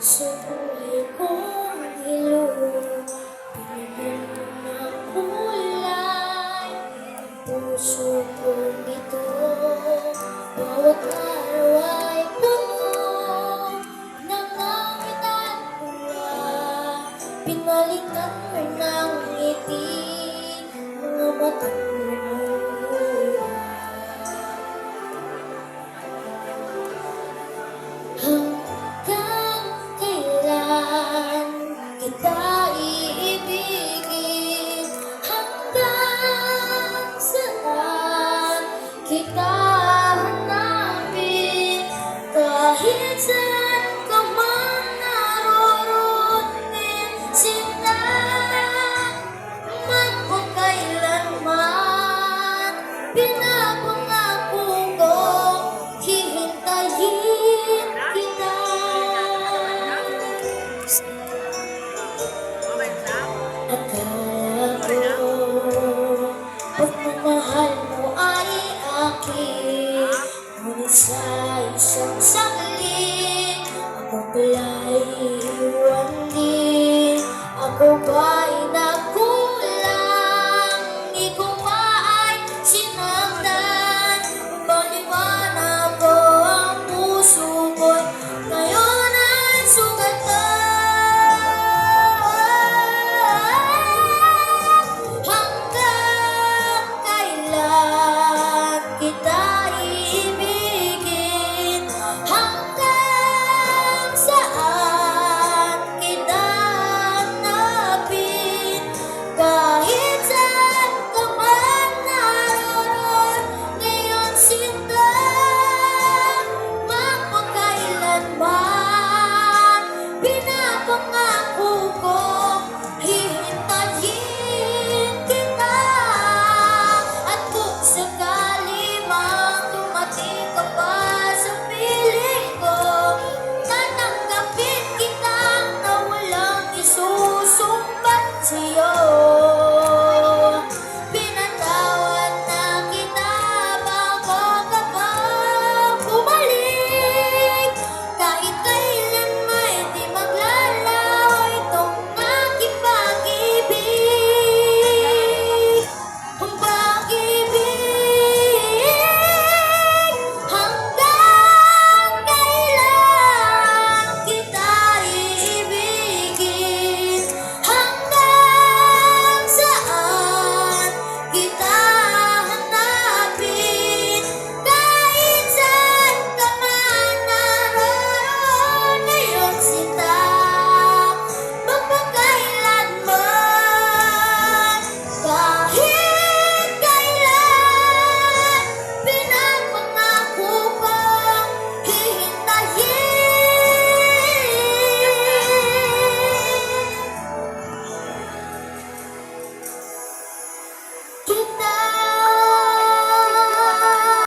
Sa buhay kong ilong, pinili mo ng kulay ang puso kong ito. Bawat araw ay puno ng langit at bunga. Pinalitan mo ng ngiti mga matang lumuluha. Hanggang kailan kita iibigin? Hanggang saan kita hanapin? Kahit saan ka man naroon, sila man o kailanman, pinapangako kong hihintayin kita. Akala ko pagmamahal mo ay akin, ngunit sa isang saglit ako pala'y iwan din. Ako ba'y